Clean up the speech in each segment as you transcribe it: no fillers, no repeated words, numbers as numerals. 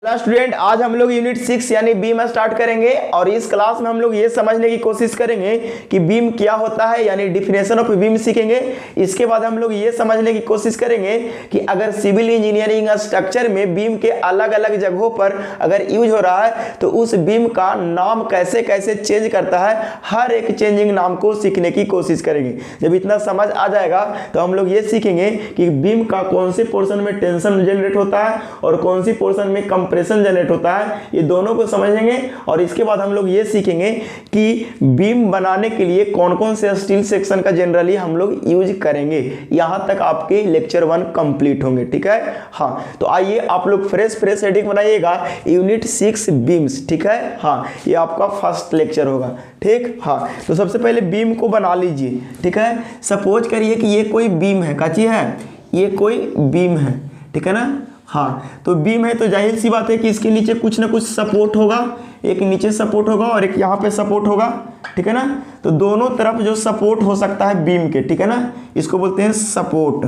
Hello student, आज हम लोग यूनिट 6 यानी बीम स्टार्ट करेंगे और इस क्लास में हम लोग ये समझने की कोशिश करेंगे कि बीम क्या होता है यानी डिफिनेशन ऑफ बीम सीखेंगे। इसके बाद हम लोग ये समझने की कोशिश करेंगे कि अगर सिविल इंजीनियरिंग स्ट्रक्चर में बीम के अलग अलग जगहों पर अगर यूज हो रहा है तो उस बीम का नाम कैसे कैसे चेंज करता है, हर एक चेंजिंग नाम को सीखने की कोशिश करेंगे। जब इतना समझ आ जाएगा तो हम लोग ये सीखेंगे कि बीम का कौन से पोर्शन में टेंशन जनरेट होता है और कौन सी पोर्शन में कंप्रेशन जनरेट होता है, ये दोनों को समझेंगे। और इसके बाद हम लोग ये सीखेंगे कि बीम बनाने के लिए कौन कौन से स्टील सेक्शन का जनरली हम लोग यूज करेंगे। यहां तक आपके लेक्चर 1 कंप्लीट होंगे, ठीक है। हाँ, तो आइए आप लोग फ्रेश हेडिंग बनाइएगा, यूनिट 6 बीम्स, ठीक है। हाँ, ये आपका फर्स्ट लेक्चर होगा, ठीक। हाँ, तो सबसे पहले बीम को बना लीजिए, ठीक है। सपोज करिए कि ये कोई बीम है, काची है, ये कोई बीम है, ठीक है ना। हाँ, तो बीम है तो जाहिर सी बात है कि इसके नीचे कुछ ना कुछ सपोर्ट होगा, एक नीचे सपोर्ट होगा और एक यहाँ पे सपोर्ट होगा, ठीक है ना। तो दोनों तरफ जो सपोर्ट हो सकता है बीम के, ठीक है ना, इसको बोलते हैं सपोर्ट,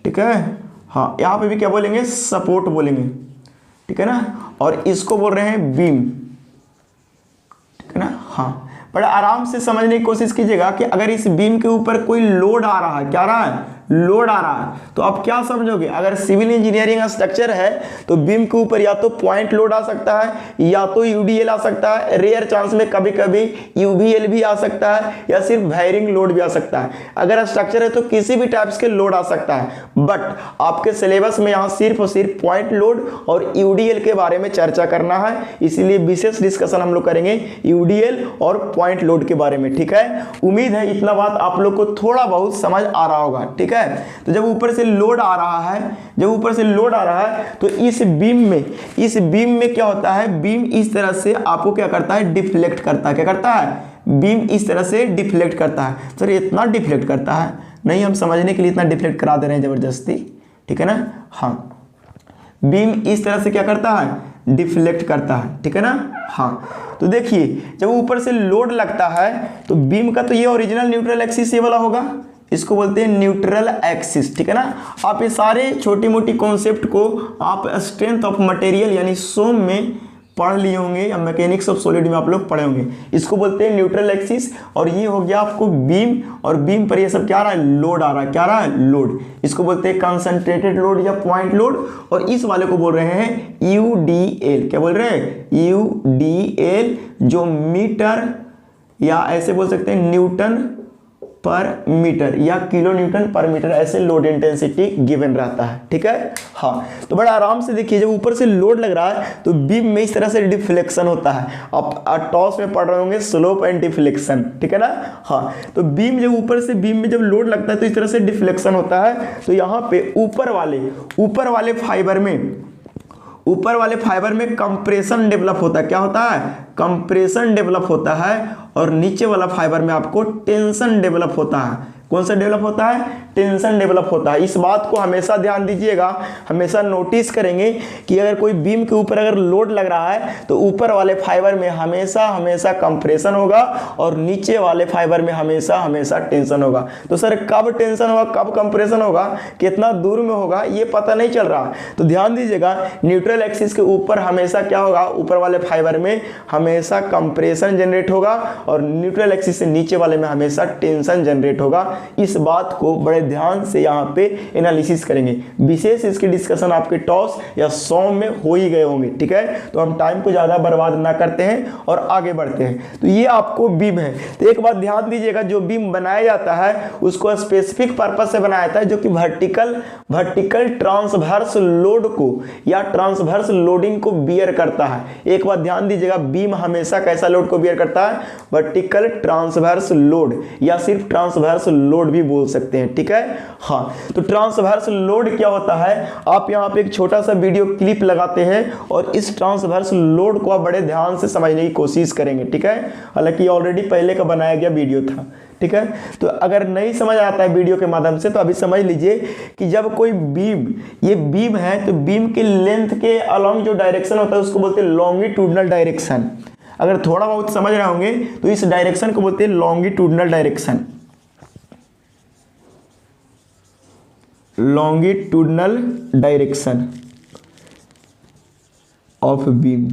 ठीक है। हाँ, यहाँ पे भी क्या बोलेंगे, सपोर्ट बोलेंगे, ठीक है ना। और इसको बोल रहे हैं बीम, ठीक है ना। हाँ, बड़ा आराम से समझने की कोशिश कीजिएगा कि अगर इस बीम के ऊपर कोई लोड आ रहा है, क्या आ रहा है, लोड आ रहा है, तो आप क्या समझोगे। अगर सिविल इंजीनियरिंग स्ट्रक्चर है तो बीम के ऊपर या तो पॉइंट लोड आ सकता है या तो यूडीएल आ सकता है, रेयर चांस में कभी कभी यूवीएल भी आ सकता है या सिर्फ वायरिंग लोड भी आ सकता है। अगर स्ट्रक्चर है तो किसी भी टाइप्स के लोड आ सकता है, बट आपके सिलेबस में यहाँ सिर्फ और सिर्फ पॉइंट लोड और यूडीएल के बारे में चर्चा करना है, इसीलिए विशेष डिस्कशन हम लोग करेंगे यूडीएल और पॉइंट लोड के बारे में, ठीक है। उम्मीद है इतना बात आप लोग को थोड़ा बहुत समझ आ रहा होगा, ठीक है। तो जब ऊपर से लोड आ रहा है, जब ऊपर से लोड आ रहा है तो इस बीम में क्या होता है, बीम इस तरह से आपको क्या करता है, डिफ्लेक्ट करता है। क्या करता है, बीम इस तरह से डिफ्लेक्ट करता है। सर इतना डिफ्लेक्ट करता है, नहीं, हम समझने के लिए इतना डिफ्लेक्ट करा दे रहे हैं जबरदस्ती, ठीक है ना। हाँ, बीम इस तरह से क्या करता है, डिफ्लेक्ट करता है, ठीक है ना। हाँ, तो देखिए जब ऊपर से लोड लगता है तो बीम का तो ये ओरिजिनल न्यूट्रल एक्सिस ये वाला होगा, इसको बोलते हैं न्यूट्रल एक्सिस, ठीक है ना। आप ये सारे छोटी मोटी कॉन्सेप्ट को आप स्ट्रेंथ ऑफ मटेरियल यानी सोम में पढ़ लिए होंगे या मैकेनिक्स ऑफ सॉलिड में आप लोग पढ़े होंगे। इसको बोलते हैं न्यूट्रल एक्सिस। और ये हो गया आपको बीम, और बीम पर ये सब क्या आ रहा है, लोड आ रहा है। क्या आ रहा है, लोड। इसको बोलते हैं कंसंट्रेटेड लोड या पॉइंट लोड। और इस वाले को बोल रहे हैं यूडीएल। क्या बोल रहे हैं, यूडीएल, जो मीटर या ऐसे बोल सकते हैं न्यूटन पर मीटर या किलो न्यूटन पर मीटर, ऐसे लोड इंटेंसिटी गिवन रहता है, ठीक है। हाँ, तो बड़ा आराम से देखिए, जब ऊपर से लोड लग रहा है तो बीम में इस तरह से डिफ्लेक्शन होता है। आप टॉस में पढ़ रहे होंगे स्लोप एंड डिफ्लेक्शन, ठीक है ना। हाँ, तो बीम जब ऊपर से, बीम में जब लोड लगता है तो इस तरह से डिफ्लेक्शन होता है। तो यहाँ पे ऊपर वाले फाइबर में कंप्रेशन डेवलप होता है। क्या होता है, कंप्रेशन डेवलप होता है। और नीचे वाला फाइबर में आपको टेंशन डेवलप होता है। कौन सा डेवलप होता है, टेंशन डेवलप होता है। इस बात को हमेशा ध्यान दीजिएगा, हमेशा नोटिस करेंगे कि अगर कोई बीम के ऊपर अगर लोड लग रहा है तो ऊपर वाले फाइबर में हमेशा कंप्रेशन होगा और नीचे वाले फाइबर में हमेशा टेंशन होगा। तो सर कब टेंशन होगा, कब कंप्रेशन होगा, कितना दूर में होगा, ये पता नहीं चल रहा। तो ध्यान दीजिएगा, न्यूट्रल एक्सिस के ऊपर हमेशा क्या होगा, ऊपर वाले फाइबर में हमेशा कंप्रेशन जनरेट होगा और न्यूट्रल एक्सिस से नीचे वाले में हमेशा टेंशन जनरेट होगा। इस बात को बड़े ध्यान से यहाँ पे एनालिसिस करेंगे। विशेष इसकी डिस्कशन आपके टॉस या सॉम में हो ही गए होंगे, ठीक है। तो हम टाइम को ज़्यादा बर्बाद ना करते हैं और आगे बढ़ते हैं। तो ये आपको बीम है। तो एक बात ध्यान दीजिएगा, जो बीम बनाया जाता है उसको स्पेसिफिक पर्पस से बनाया जाता है, जो कि वर्टिकल ट्रांसवर्स लोड को या ट्रांसवर्स लोडिंग को बियर करता है। एक बात ध्यान दीजिएगा, बीम हमेशा कैसा लोड को बियर करता है, वर्टिकल ट्रांसवर्स लोड या सिर्फ ट्रांसवर्स लोड भी बोल सकते हैं, ठीक है। हाँ, तो ट्रांसवर्स लोड क्या होता है, आप यहाँ पे एक छोटा सा वीडियो क्लिप लगाते हैं और इस ट्रांसवर्स लोड को आप बड़े ध्यान से समझने की कोशिश करेंगे, ठीक है। हालांकि ऑलरेडी पहले का बनाया गया वीडियो था, ठीक है। तो अगर नहीं समझ आता है वीडियो के माध्यम से तो अभी समझ लीजिए कि जब कोई बीम, ये बीम है तो बीम के लेंथ के अलॉन्ग जो डायरेक्शन होता है उसको बोलते हैं लॉन्गिट्यूडनल डायरेक्शन। अगर थोड़ा बहुत समझ रहे होंगे तो इस डायरेक्शन को बोलते हैं longitudinal direction. Longitudinal direction of beam.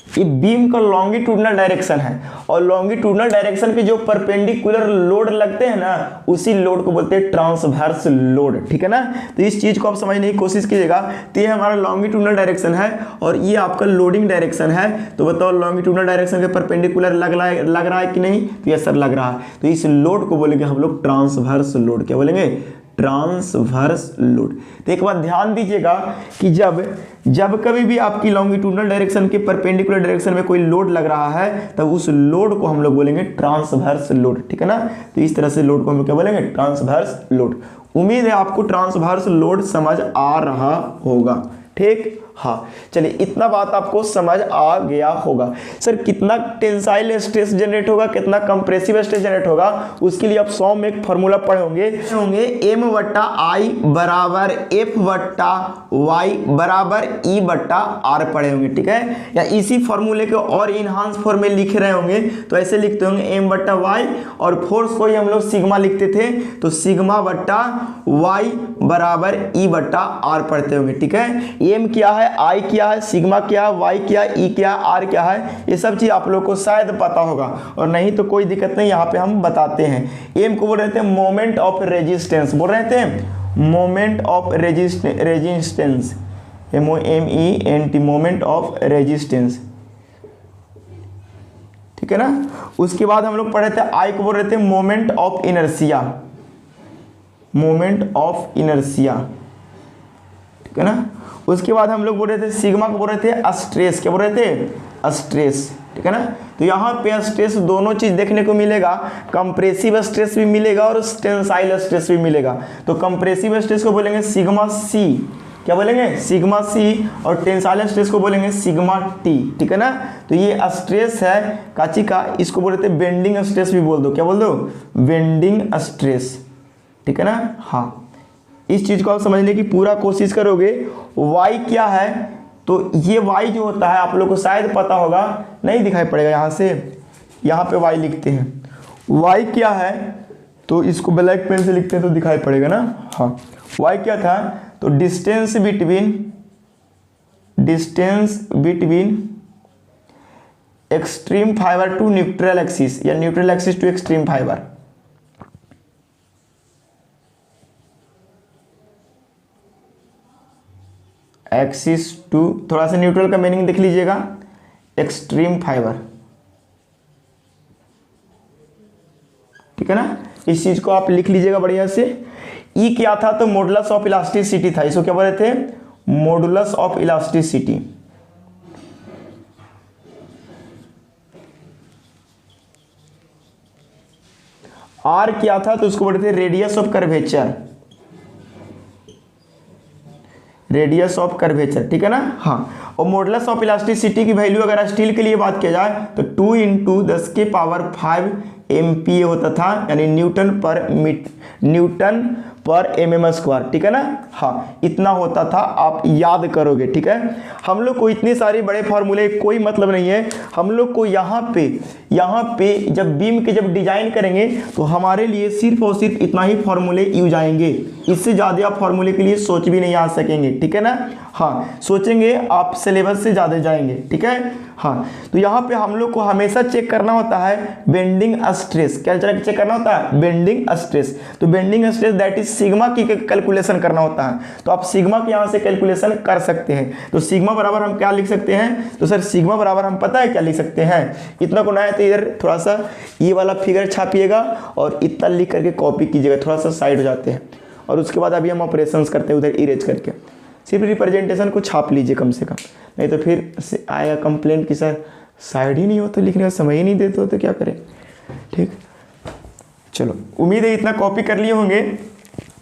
ये बीम का लॉन्गिट्यूडनल डायरेक्शन है और लॉन्गिट्यूडनल डायरेक्शन पे जो परपेंडिकुलर लोड लगते हैं ना, उसी लोड को बोलते हैं ट्रांसवर्स लोड। ठीक है ना, तो इस चीज को आप समझने की कोशिश कीजिएगा। तो ये हमारा लॉन्गिट्यूडनल डायरेक्शन है और ये आपका लोडिंग डायरेक्शन है। तो बताओ लॉन्गिट्यूडनल डायरेक्शन के परपेंडिकुलर लग रहा है कि नहीं? तो ये सर लग रहा है। तो इस लोड को बोलेंगे हम लोग ट्रांसवर्स लोड। क्या बोलेंगे? Transverse load. तो एक बात ध्यान दीजिएगा कि जब कभी भी आपकी लॉन्गिट्यूडनल डायरेक्शन के परपेंडिकुलर डायरेक्शन में कोई लोड लग रहा है, तब उस लोड को हम लोग बोलेंगे ट्रांसवर्स लोड। ठीक है ना, तो इस तरह से लोड को हम लोग क्या बोलेंगे? Transverse load. उम्मीद है आपको ट्रांसवर्स लोड समझ आ रहा होगा। ठीक, हाँ चलिए, इतना बात आपको समझ आ गया होगा। सर कितना टेंसाइल स्ट्रेस जनरेट होगा, कितना कंप्रेसिव स्ट्रेस जनरेट होगा, उसके लिए आप 100 में एक फॉर्मूला पढ़े होंगे एम बट्टा आई बराबर एफ बट्टा वाई बराबर ई बट्टा आर पढ़े होंगे। ठीक है, या इसी फॉर्मूले को और इनहांस फॉर्म में लिख रहे होंगे तो ऐसे लिखते होंगे एम बट्टा वाई, और फोर्स को ही हम लोग सिग्मा लिखते थे तो सिग्मा बट्टा वाई बराबर ई बट्टा आर पढ़ते होंगे। ठीक है, एम क्या है, आई क्या है, सिग्मा क्या है, वाई क्या है, ई क्या है, आर क्या है, ये सब चीज आप लोग को शायद पता होगा, और नहीं तो कोई दिक्कत नहीं, यहाँ पे हम बताते हैं। एम को बोल रहे थे मोमेंट ऑफ रेजिस्टेंस, बोल रहे थे moment of resistance, MOMENT, moment of resistance. ठीक है ना, उसके बाद हम लोग पढ़े थे आई को बोल रहे थे moment of inertia, moment of inertia. ठीक है ना, उसके बाद हम लोग बोल रहे थे सिग्मा को बोल रहे थे स्ट्रेस। क्या बोल रहे थे? स्ट्रेस। ठीक है ना, तो यहाँ पे स्ट्रेस दोनों चीज देखने को मिलेगा, कंप्रेसिव स्ट्रेस भी मिलेगा और टेंसाइल स्ट्रेस भी मिलेगा। तो कंप्रेसिव स्ट्रेस को बोलेंगे सिग्मा सी। क्या बोलेंगे? Sigma C. और टेंसाइल स्ट्रेस को बोलेंगे सिग्मा टी। ठीक है ना, तो ये स्ट्रेस है काची का, इसको बोल रहे थे बेंडिंग स्ट्रेस भी बोल दो। क्या बोल दो? Bending stress. ठीक है ना, हाँ इस चीज को आप समझने की पूरा कोशिश करोगे। y क्या है, तो ये y जो होता है आप लोग को शायद पता होगा, नहीं दिखाई पड़ेगा यहाँ से, यहाँ पे y लिखते हैं। y क्या है, तो इसको ब्लैक पेन से लिखते हैं तो दिखाई पड़ेगा ना। हाँ, y क्या था, तो distance between extreme fibre to neutral axis, या neutral axis to extreme fibre. Axis to, थोड़ा सा न्यूट्रल का मीनिंग देख लीजिएगा, एक्सट्रीम फाइबर। ठीक है ना, इस चीज को आप लिख लीजिएगा बढ़िया से। ई क्या था, तो मॉडुलस ऑफ इलास्टिसिटी था, इसको क्या बोल रहे थे? Modulus of elasticity. आर क्या था, तो उसको बोलते थे radius of curvature, radius of curvature. ठीक है ना, हाँ। और मॉडुलस ऑफ इलास्टिसिटी की वैल्यू अगर स्टील के लिए बात किया जाए तो 2 × 10⁵ MPa होता था, यानी न्यूटन पर mm²। ठीक है ना, हाँ इतना होता था, आप याद करोगे। ठीक है, हम लोग को इतने सारे बड़े फार्मूले कोई मतलब नहीं है। हम लोग को यहाँ पे जब बीम के जब डिजाइन करेंगे तो हमारे लिए सिर्फ और सिर्फ इतना ही फार्मूले यूज आएंगे, इससे ज़्यादा आप फार्मूले के लिए सोच भी नहीं आ सकेंगे। ठीक है ना, हाँ सोचेंगे आप सिलेबस से ज़्यादा जाएंगे। ठीक है, हाँ तो यहाँ पे हम लोग को हमेशा चेक करना होता है बेंडिंग स्ट्रेस। क्या चेक करना होता है? Bending stress. तो bending stress that is sigma की कैलकुलेशन करना होता है, तो आप सिग्मा के यहाँ से कैलकुलेशन कर सकते हैं। तो सिग्मा बराबर हम क्या लिख सकते हैं, तो सर सिग्मा बराबर हम पता है क्या लिख सकते हैं, इतना को ना है तो इधर थोड़ा सा ये वाला फिगर छापिएगा और इतना लिख करके कॉपी कीजिएगा, थोड़ा सा साइड हो जाते हैं। और उसके बाद अभी हम ऑपरेशंस करते हैं उधर इरेज करके, सिर्फ रिप्रेजेंटेशन को छाप लीजिए कम से कम, नहीं तो फिर आएगा कंप्लेंट कि सर साइड ही नहीं हो तो लिखने का समय ही नहीं देते हो, तो क्या करें। ठीक, चलो उम्मीद है इतना कॉपी कर लिए होंगे।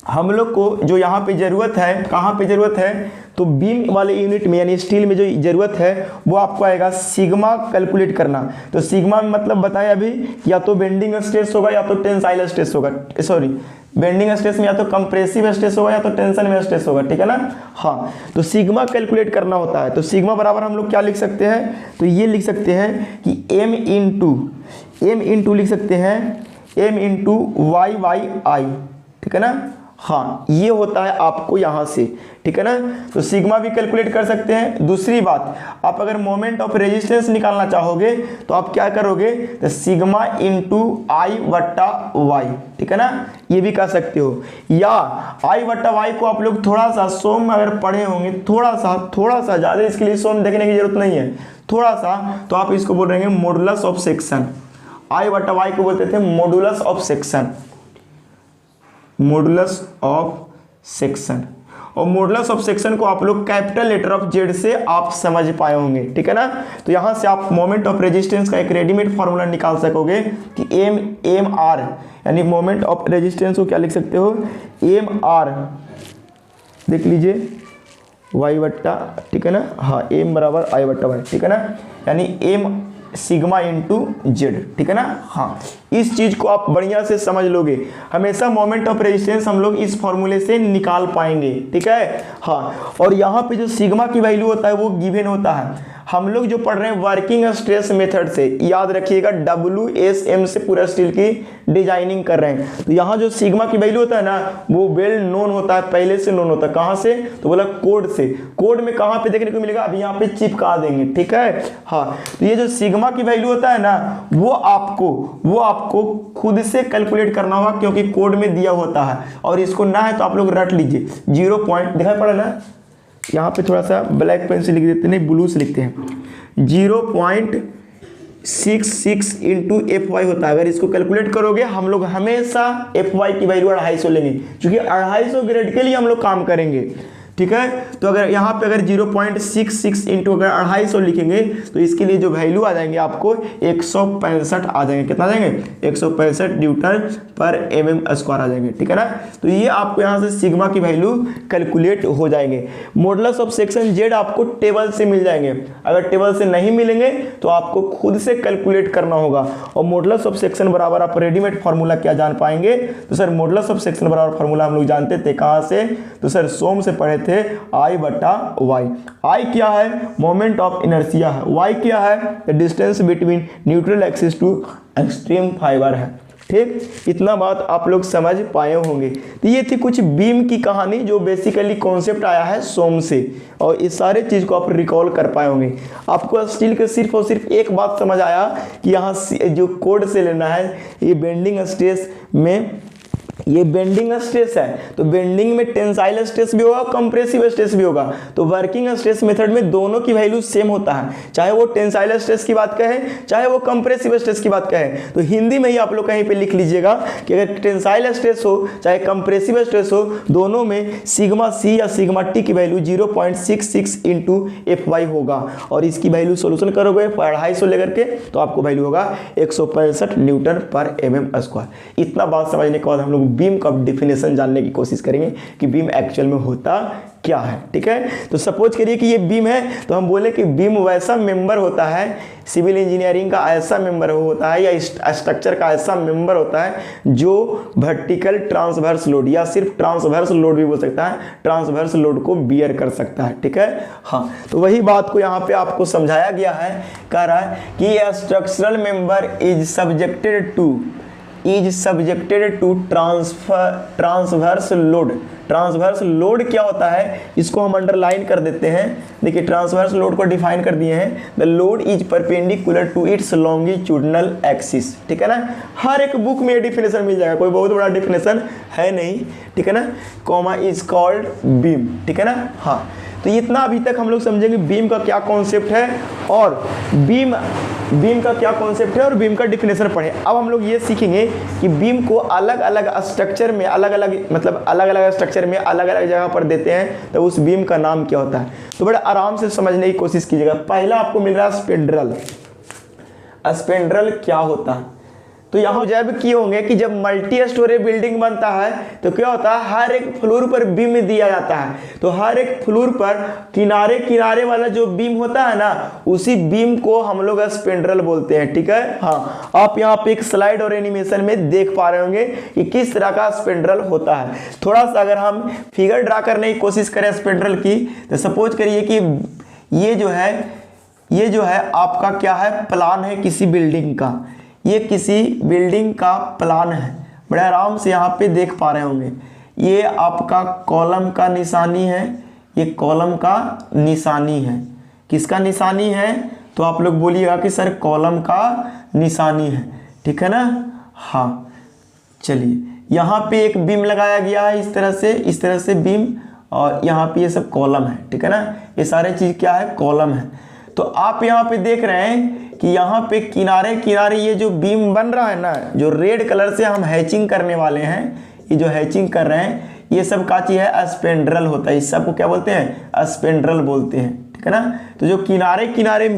हम लोग को जो यहाँ पे ज़रूरत है, कहाँ पे ज़रूरत है, तो बीम वाले यूनिट में यानी स्टील में जो ज़रूरत है वो आपको आएगा सिग्मा कैलकुलेट करना। तो सिग्मा में मतलब बताया अभी, या तो बेंडिंग स्ट्रेस होगा या तो टेंसाइल स्ट्रेस होगा, सॉरी बेंडिंग स्ट्रेस में या तो कंप्रेसिव स्ट्रेस होगा या तो टेंशन में स्ट्रेस होगा। ठीक है ना, हाँ तो सिग्मा कैलकुलेट करना होता है। तो सिग्मा बराबर हम लोग क्या लिख सकते हैं, तो ये लिख सकते हैं कि m इंटू लिख सकते हैं m इंटू वाई वाई आई। ठीक है ना, हाँ ये होता है आपको यहाँ से, ठीक है ना। तो सिग्मा भी कैलकुलेट कर सकते हैं। दूसरी बात, आप अगर मोमेंट ऑफ रेजिस्टेंस निकालना चाहोगे तो आप क्या करोगे, तो सिग्मा इंटू आई वट्टा वाई, ठीक है ना, ये भी कर सकते हो। या आई वट्टा वाई को आप लोग थोड़ा सा सोम में अगर पढ़े होंगे, थोड़ा सा ज़्यादा इसके लिए सोम देखने की जरूरत नहीं है, थोड़ा सा, तो आप इसको बोल रहे हैं मॉडुलस ऑफ सेक्शन। आई वट्टा वाई को बोलते थे modulus of section, modulus of section. और मॉडुलस ऑफ सेक्शन को आप लोग कैपिटल लेटर ऑफ जेड से आप समझ पाए होंगे, ठीक है ना। तो यहाँ से आप मोमेंट ऑफ रेजिस्टेंस का एक रेडीमेड फार्मूला निकाल सकोगे कि एम आर, यानी मोमेंट ऑफ रेजिस्टेंस को क्या लिख सकते हो, एम आर, देख लीजिए, वाई वट्टा, ठीक है ना, हाँ एम बराबर आई वट्टा वाई, ठीक है ना, यानी एम सिग्मा इंटू जेड, ठीक है ना। हाँ इस चीज को आप बढ़िया से समझ लोगे, हमेशा मोमेंट ऑफ रेजिस्टेंस हम लोग इस फॉर्मूले से निकाल पाएंगे, ठीक है। हाँ और यहाँ पे जो सिग्मा की वैल्यू होता है वो गिवन होता है। हम लोग जो पढ़ रहे हैं वर्किंग स्ट्रेस मेथड से, याद रखिएगा WSM से पूरा स्टील की डिजाइनिंग कर रहे हैं। तो यहाँ जो सिग्मा की वैल्यू होता है ना वो वेल नोन होता है, पहले से नोन होता है। कहाँ से, तो बोला कोड से। कोड में कहाँ पे देखने को मिलेगा, अभी यहाँ पे चिपका देंगे, ठीक है। हाँ तो ये जो सिग्मा की वैल्यू होता है ना वो आपको खुद से कैलकुलेट करना होगा, क्योंकि कोड में दिया होता है। और इसको ना है तो आप लोग रट लीजिए, 0 पॉइंट दिखाई पड़ा ना, यहाँ पे थोड़ा सा ब्लैक पेन से लिख देते नहीं, ब्लू से लिखते हैं। 0.66 इंटू एफ वाई होता है। अगर इसको कैलकुलेट करोगे, हम लोग हमेशा एफ वाई की वैल्यू 250 लेंगे, क्योंकि 250 ग्रेड के लिए हम लोग काम करेंगे, ठीक है। तो अगर यहाँ पे अगर 0.66 इंटू अगर 250 लिखेंगे तो इसके लिए जो वैल्यू आ जाएंगे आपको 165 आ जाएंगे। कितना आ जाएंगे, 165 न्यूटन पर एमएम स्क्वायर आ जाएंगे, ठीक है ना। तो ये आपको यहाँ से सिग्मा की वैल्यू कैलकुलेट हो जाएंगे। मॉडुलस ऑफ सेक्शन जेड आपको टेबल से मिल जाएंगे, अगर टेबल से नहीं मिलेंगे तो आपको खुद से कैलकुलेट करना होगा। और मॉडुलस ऑफ सेक्शन बराबर आप रेडीमेड फार्मूला क्या जान पाएंगे, तो सर मॉडुलस ऑफ सेक्शन बराबर फार्मूला हम लोग जानते थे कहाँ से, तो सर सोम से पढ़े थे, आई बटा वाई। आई क्या है, मोमेंट ऑफ इनर्शिया है। वाई क्या है, the distance between neutral axis to extreme fibre है, ठीक। इतना बात आप लोग समझ पाए होंगे। तो ये थी कुछ बीम की कहानी, जो बेसिकली कॉन्सेप्ट आया है सोम से, और इस सारे चीज को आप रिकॉल कर पाए होंगे। आपको स्टील के सिर्फ और सिर्फ एक बात समझ आया कि यहाँ जो कोड से लेना है, ये बेंडिंग स्ट्रेस में, ये बेंडिंग स्ट्रेस है, तो बेंडिंग में टेंसाइल स्ट्रेस भी होगा, कंप्रेसिव स्ट्रेस भी होगा। तो वर्किंग स्ट्रेस मेथड में दोनों की वैल्यू सेम होता है, चाहे वो टेंसाइल स्ट्रेस की बात कहें, चाहे वो कंप्रेसिव स्ट्रेस की बात कहें। तो हिंदी में ही आप लोग कहीं पे लिख लीजिएगा कि अगर टेंसाइल स्ट्रेस हो चाहे कंप्रेसिव स्ट्रेस हो, दोनों में सिग्मा सी या सिग्मा टी की वैल्यू 0.66 इंटू एफ वाई होगा। और इसकी वैल्यू सोल्यूशन करोगे 250 लेकर के, तो आपको वैल्यू होगा 165 न्यूटन पर एमएम स्क्वायर। इतना बात समझने के बाद हम लोग बीम का डेफिनेशन जानने की कोशिश करेंगे कि बीम एक्चुअल में होता क्या है, ठीक है। तो सपोज करिए कि ये बीम है, तो हम बोले कि बीम वैसा मेंबर होता है, सिविल इंजीनियरिंग का ऐसा मेंबर होता है, या स्ट्रक्चर का ऐसा मेंबर होता है जो वर्टिकल ट्रांसवर्स लोड, या सिर्फ ट्रांसवर्स लोड भी बोल सकता है, ट्रांसवर्स लोड को बियर कर सकता है, ठीक है। हाँ तो वही बात को यहाँ पे आपको समझाया गया है, कह रहा है कि structural member is subjected to transverse load. Transverse load क्या होता है, इसको हम अंडरलाइन कर देते हैं। देखिए ट्रांसवर्स लोड को डिफाइन कर दिए हैं, the load is perpendicular to its longitudinal axis, ठीक है ना। हर एक बुक में ये डिफिनेशन मिल जाएगा, कोई बहुत बड़ा डिफिनेशन है नहीं, ठीक है ना। कॉमा इज कॉल्ड बीम, ठीक है ना। हाँ तो इतना अभी तक हम लोग समझेंगे बीम का क्या कॉन्सेप्ट है, और बीम का क्या कॉन्सेप्ट है, और बीम का डिफिनेशन पढ़े। अब हम लोग ये सीखेंगे कि बीम को अलग अलग स्ट्रक्चर में, अलग अलग स्ट्रक्चर में अलग अलग जगह पर देते हैं, तो उस बीम का नाम क्या होता है। तो बड़े आराम से समझने की कोशिश कीजिएगा। पहला आपको मिल रहा है स्पेंड्रल। स्पेंड्रल क्या होता है, तो यहाँ जब किए होंगे कि जब मल्टी स्टोरी बिल्डिंग बनता है तो क्या होता है, हर एक फ्लोर पर बीम दिया जाता है। तो हर एक फ्लोर पर किनारे किनारे वाला जो बीम होता है ना, उसी बीम को हम लोग स्पेंड्रल बोलते हैं, ठीक है। हाँ आप यहाँ पे एक स्लाइड और एनिमेशन में देख पा रहे होंगे कि किस तरह का स्पेंड्रल होता है। थोड़ा सा अगर हम फिगर ड्रा करने की कोशिश करें स्पेंड्रल की, तो सपोज करिए कि ये जो है आपका क्या है, प्लान है किसी बिल्डिंग का। ये किसी बिल्डिंग का प्लान है, बड़े आराम से यहाँ पे देख पा रहे होंगे। ये आपका कॉलम का निशानी है, ये कॉलम का निशानी है। किसका निशानी है? तो आप लोग बोलिएगा कि सर कॉलम का निशानी है, ठीक है ना। हाँ चलिए, यहाँ पे एक बीम लगाया गया है इस तरह से बीम, और यहाँ पे ये सब कॉलम है, ठीक है ना। ये सारे चीज़ क्या है? कॉलम है। तो आप यहाँ पे देख रहे हैं कि यहाँ पे किनारे किनारे ये जो बीम बन रहा है ना, जो रेड कलर से हम हैचिंग करने वाले हैं, ये जो हैचिंग कर रहे हैं, ये सब का चीज़ है? स्पेंड्रल होता है। इस सब को क्या बोलते हैं? स्पेंड्रल बोलते हैं, ठीक है ना। तो जो किनारे किनारे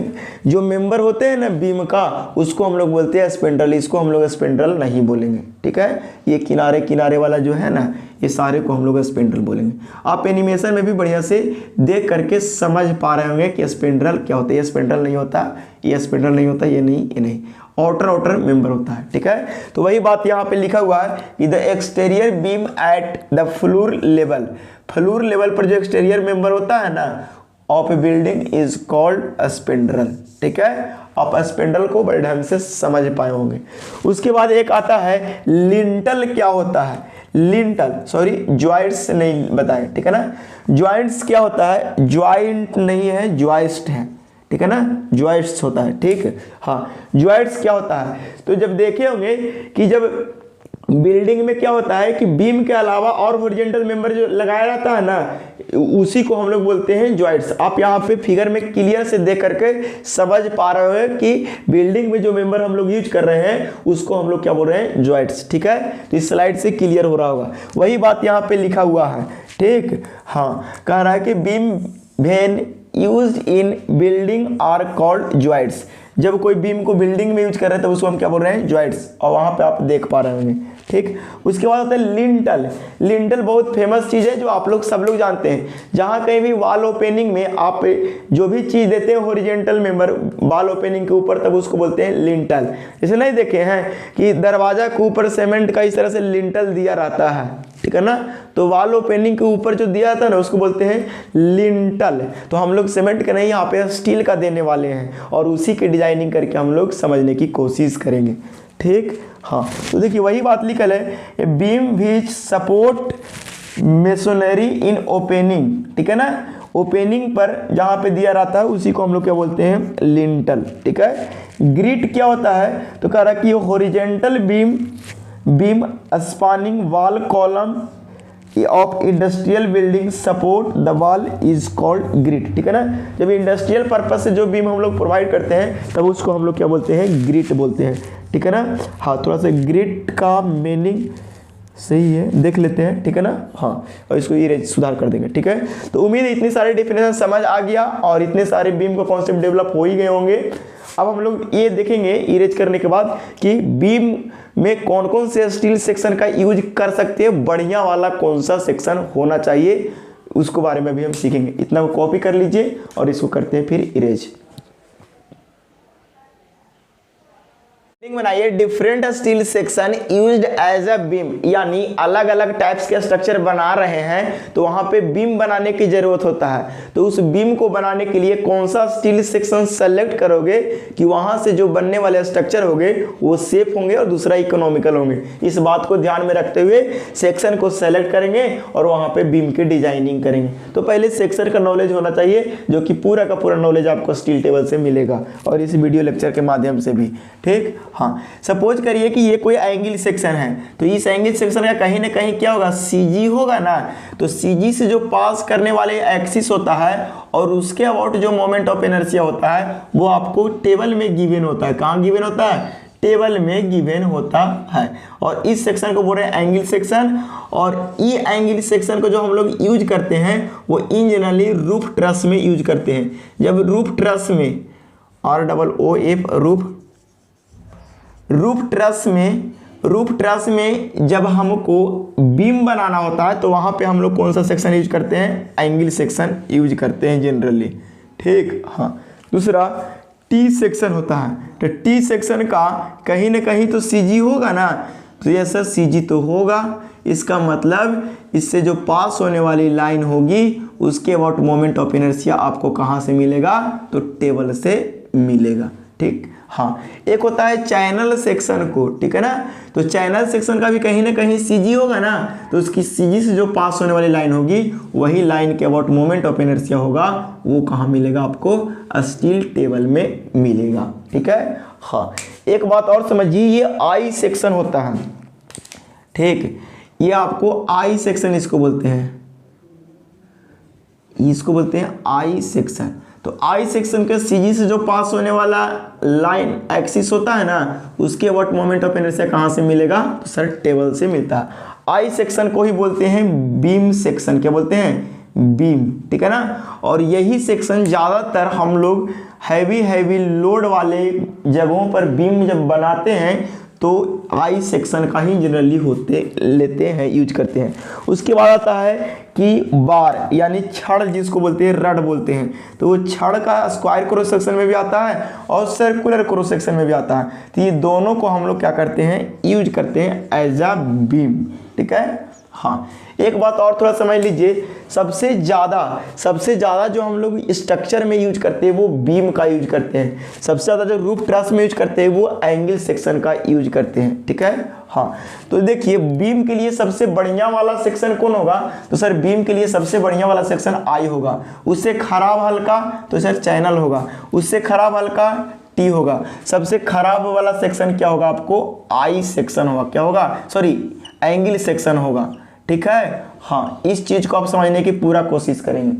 जो मेंबर होते हैं ना बीम का, उसको हम लोग बोलते हैं स्पेंड्रल। इसको हम लोग स्पेंड्रल नहीं बोलेंगे, ठीक है। ये किनारे किनारे वाला जो है ना, ये सारे को हम लोग स्पेंड्रल बोलेंगे। आप एनिमेशन में भी बढ़िया से देख करके समझ पा रहे होंगे कि स्पेंड्रल क्या होता है। ये स्पेंड्रल नहीं होता, ये स्पेंड्रल नहीं होता, ये नहीं, ये नहीं, आउटर मेंबर होता है, ठीक है। तो वही बात यहाँ पे लिखा हुआ है कि the exterior beam at the floor level, floor level पर जो एक्सटीरियर मेंबर होता है ना of a building is called spandrel, ठीक है। आप स्पेंड्रल को बड़े ढंग से समझ पाए होंगे। उसके बाद एक आता है लिंटल। क्या होता है लिंटल? सॉरी, ज्वाइंट्स नहीं बताए, ठीक है ना। ज्वाइंट्स क्या होता है? ज्वाइंट नहीं है, ज्वाइस्ट है, ठीक है ना। ज्वाइंट्स होता है, ठीक है। हाँ, ज्वाइंट्स क्या होता है? तो जब देखे होंगे कि जब बिल्डिंग में क्या होता है कि बीम के अलावा और हॉरिजॉन्टल मेंबर जो लगाया रहता है ना, उसी को हम लोग बोलते हैं ज्वाइंट्स। आप यहाँ पे फिगर में क्लियर से देख करके समझ पा रहे हो कि बिल्डिंग में जो मेंबर हम लोग यूज कर रहे हैं उसको हम लोग क्या बोल रहे हैं? ज्वाइंट्स, ठीक है। तो इस स्लाइड से क्लियर हो रहा होगा। वही बात यहाँ पे लिखा हुआ है, ठीक। हाँ, कह रहा है कि beam when used in building are called joints. जब कोई बीम को बिल्डिंग में यूज कर रहे हैं तो उसको हम क्या बोल रहे हैं? ज्वाइंट्स। और वहाँ पे आप देख पा रहे होंगे, ठीक। उसके बाद होता है लिंटल। लिंटल बहुत फेमस चीज़ है जो आप लोग सब लोग जानते हैं। जहाँ कहीं भी वॉल ओपनिंग में आप जो भी चीज़ देते हैं हॉरिजॉन्टल मेंबर वॉल ओपनिंग के ऊपर, तब उसको बोलते हैं लिंटल। जैसे नहीं देखे हैं कि दरवाजा के ऊपर सीमेंट का इस तरह से लिंटल दिया रहता है, ठीक है ना। तो वॉल ओपनिंग के ऊपर जो दिया था ना उसको बोलते हैं लिंटल। तो हम लोग सीमेंट का नहीं, यहाँ पे स्टील का देने वाले हैं और उसी की डिजाइनिंग करके हम लोग समझने की कोशिश करेंगे, ठीक। हाँ, तो देखिए वही बात लिखल है, बीम विच सपोर्ट मेसोनरी इन ओपनिंग, ठीक है ना। ओपनिंग पर जहाँ पे दिया रहता है उसी को हम लोग क्या बोलते हैं? लिंटल, ठीक है। ग्रिट क्या होता है? तो कह रहा कि horizontal beam spanning wall column of industrial building support the wall is called grit, ठीक है ना। जब इंडस्ट्रियल पर्पस से जो बीम हम लोग प्रोवाइड करते हैं तब उसको हम लोग क्या बोलते हैं? ग्रिट बोलते हैं, ठीक है ना। हाँ, थोड़ा सा ग्रिट का मीनिंग सही है, देख लेते हैं, ठीक है ना। हाँ, और इसको इरेज सुधार कर देंगे, ठीक है। तो उम्मीद है इतनी सारी डेफिनेशन समझ आ गया और इतने सारे बीम का कॉन्सेप्ट डेवलप हो ही गए होंगे। अब हम लोग ये देखेंगे इरेज करने के बाद कि बीम में कौन कौन से स्टील सेक्शन का यूज कर सकते हैं, बढ़िया वाला कौन सा सेक्शन होना चाहिए, उसको बारे में भी हम सीखेंगे। इतना को कॉपी कर लीजिए और इसको करते हैं फिर इरेज। बनाइए different steel section used as a beam, यानी अलग अलग टाइप्स के स्ट्रक्चर बना रहे हैं तो वहां पे बीम बनाने की जरूरत होता है। तो उस बीम को बनाने के लिए कौन सा स्टील सेक्शन सेलेक्ट करोगे कि वहां से जो बनने वाले स्ट्रक्चर होंगे वो सेफ होंगे और दूसरा इकोनॉमिकल होंगे। इस बात को ध्यान में रखते हुए सेक्शन को सेलेक्ट करेंगे और वहां पे बीम की डिजाइनिंग करेंगे। तो पहले सेक्शन का नॉलेज होना चाहिए, जो कि पूरा का पूरा नॉलेज आपको स्टील टेबल से मिलेगा और इस वीडियो लेक्चर के माध्यम से भी, ठीक। हाँ, सपोज करिए कि ये कोई एंगल सेक्शन है, तो इस एंगल सेक्शन का कहीं ना कहीं क्या होगा? सीजी होगा ना। तो सीजी से जो पास करने वाले एक्सिस होता है और उसके अबाउट जो मोमेंट ऑफ इनर्शिया होता है वो आपको टेबल में गिवन होता है। कहाँ गिवन होता है? टेबल में गिवन होता है। और इस सेक्शन को बोल रहे हैं एंगल सेक्शन। और ये एंगल सेक्शन को जो हम लोग यूज करते हैं वो इन जनरली रूफ ट्रस में यूज करते हैं। जब रूफ ट्रस में ROOF रूफ ट्रस में जब हमको बीम बनाना होता है तो वहां पे हम लोग कौन सा सेक्शन यूज करते हैं? एंगल सेक्शन यूज करते हैं जनरली, ठीक। हाँ, दूसरा टी सेक्शन होता है। तो टी सेक्शन का कहीं ना कहीं तो सीजी होगा ना। तो ये सर सीजी तो होगा, इसका मतलब इससे जो पास होने वाली लाइन होगी उसके अबाउट मोमेंट ऑफ इनर्शिया आपको कहाँ से मिलेगा? तो टेबल से मिलेगा, ठीक। हाँ, एक होता है चैनल सेक्शन को, ठीक है ना। तो चैनल सेक्शन का भी कहीं ना कहीं सीजी होगा ना, तो उसकी सीजी से जो पास होने वाली लाइन होगी वही लाइन के अबाउट मोमेंट ऑफ इनर्शिया होगा, वो कहाँ मिलेगा आपको, स्टील टेबल में मिलेगा। ठीक है। हाँ, एक बात और समझिए, ये आई सेक्शन होता है, ठीक, ये आपको आई सेक्शन इसको बोलते हैं, इसको बोलते हैं आई सेक्शन। तो आई सेक्शन के सीजी से जो पास होने वाला लाइन एक्सिस होता है ना, उसके अबाउट मोमेंट ऑफ इनर्शिया कहाँ से मिलेगा, तो सर टेबल से मिलता है। आई सेक्शन को ही बोलते हैं बीम सेक्शन, क्या बोलते हैं, बीम। ठीक है ना। और यही सेक्शन ज़्यादातर हम लोग हैवी लोड वाले जगहों पर बीम जब बनाते हैं तो आई सेक्शन का ही जनरली लेते हैं, यूज करते हैं। उसके बाद आता है कि बार यानी छड़ जिसको बोलते हैं, रड बोलते हैं, तो वो छड़ का स्क्वायर क्रॉस सेक्शन में भी आता है और सर्कुलर क्रॉस सेक्शन में भी आता है। तो ये दोनों को हम लोग क्या करते हैं, यूज करते हैं एज अ बीम। ठीक है। हाँ, एक बात और थोड़ा समझ लीजिए, सबसे ज़्यादा जो हम लोग स्ट्रक्चर में यूज करते हैं वो बीम का यूज करते हैं। सबसे ज़्यादा जो रूफ ट्रस में यूज करते हैं वो एंगल सेक्शन का यूज करते हैं। ठीक है। हाँ, तो देखिए बीम के लिए सबसे बढ़िया वाला सेक्शन कौन होगा, तो सर बीम के लिए सबसे बढ़िया वाला सेक्शन आई होगा। उससे खराब हल्का तो सर चैनल होगा, उससे खराब हल्का टी होगा। सबसे खराब वाला सेक्शन क्या होगा आपको, आई सेक्शन होगा, क्या होगा, सॉरी एंगल सेक्शन होगा। ठीक है। हाँ, इस चीज को आप समझने की पूरा कोशिश करेंगे।